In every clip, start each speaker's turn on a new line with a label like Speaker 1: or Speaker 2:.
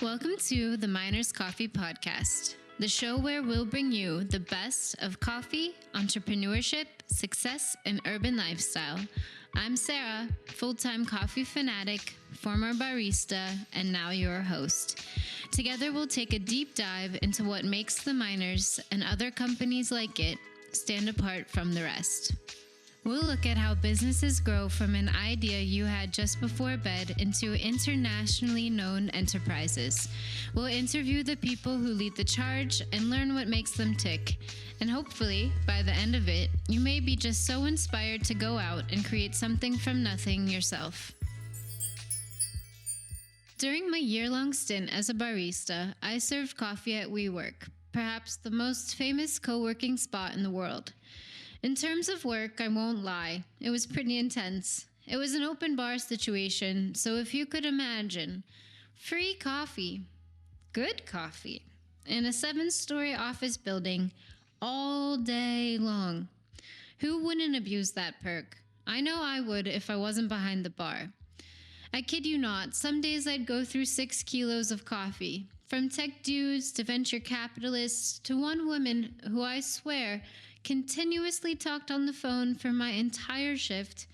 Speaker 1: Welcome to the Miners Coffee Podcast, the show where we'll bring you the best of coffee, entrepreneurship, success, and urban lifestyle. I'm Sarah, full-time coffee fanatic, former barista, and now your host. Together, we'll take a deep dive into what makes the Miners and other companies like it stand apart from the rest. We'll look at how businesses grow from an idea you had just before bed into internationally known enterprises. We'll interview the people who lead the charge and learn what makes them tick. And hopefully, by the end of it, you may be just so inspired to go out and create something from nothing yourself. During my year-long stint as a barista, I served coffee at WeWork, perhaps the most famous co-working spot in the world. In terms of work, I won't lie, it was pretty intense. It was an open bar situation, so if you could imagine, free coffee, good coffee, in a 7-story office building all day long. Who wouldn't abuse that perk? I know I would if I wasn't behind the bar. I kid you not, some days I'd go through 6 kilos of coffee, from tech dudes to venture capitalists to one woman who I swear continuously talked on the phone for my entire shift.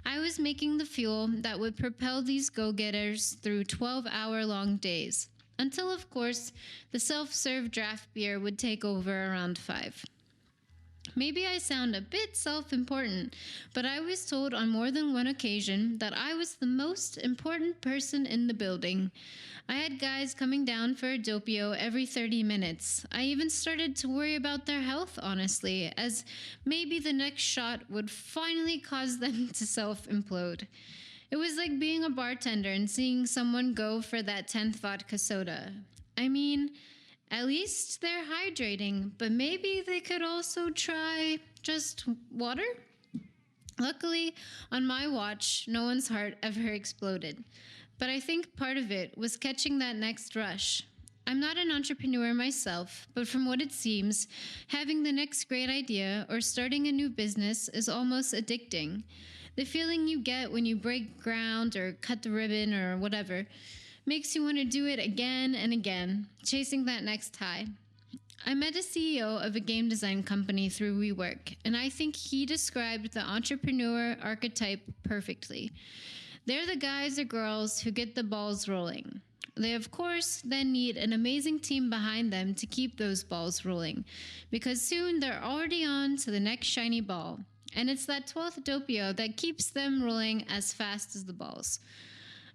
Speaker 1: I was making the fuel that would propel these go-getters through 12-hour-long days, until, of course, the self-serve draft beer would take over around 5. Maybe I sound a bit self-important, but I was told on more than one occasion that I was the most important person in the building. I had guys coming down for a doppio every 30 minutes. I even started to worry about their health, honestly, as maybe the next shot would finally cause them to self-implode. It was like being a bartender and seeing someone go for that 10th vodka soda. I mean, at least they're hydrating, but maybe they could also try just water? Luckily, on my watch, no one's heart ever exploded. But I think part of it was catching that next rush. I'm not an entrepreneur myself, but from what it seems, having the next great idea or starting a new business is almost addicting. The feeling you get when you break ground or cut the ribbon or whatever makes you want to do it again and again, chasing that next high. I met a CEO of a game design company through WeWork, and I think he described the entrepreneur archetype perfectly. They're the guys or girls who get the balls rolling. They, of course, then need an amazing team behind them to keep those balls rolling, because soon they're already on to the next shiny ball. And it's that 12th doppio that keeps them rolling as fast as the balls.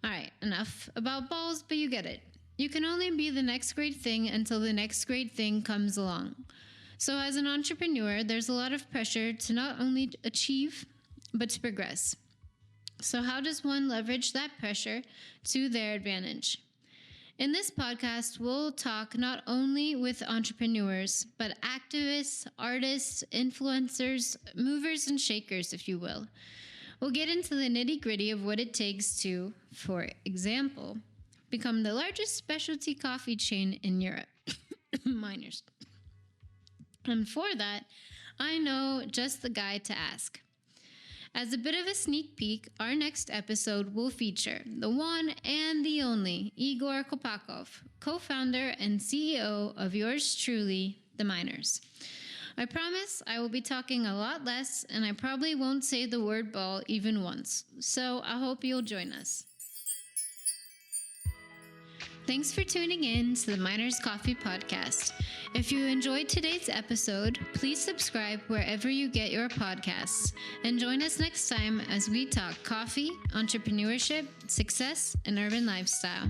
Speaker 1: All right, enough about balls, but you get it. You can only be the next great thing until the next great thing comes along. So as an entrepreneur, there's a lot of pressure to not only achieve, but to progress. So how does one leverage that pressure to their advantage? In this podcast, we'll talk not only with entrepreneurs, but activists, artists, influencers, movers and shakers, if you will. We'll get into the nitty-gritty of what it takes to, for example, become the largest specialty coffee chain in Europe. Miners. And for that, I know just the guy to ask. As a bit of a sneak peek, our next episode will feature the one and the only Igor Kopakov, co-founder and CEO of yours truly, The Miners. I promise I will be talking a lot less, and I probably won't say the word ball even once, so I hope you'll join us. Thanks for tuning in to the Miners Coffee Podcast. If you enjoyed today's episode, please subscribe wherever you get your podcasts, and join us next time as we talk coffee, entrepreneurship, success, and urban lifestyle.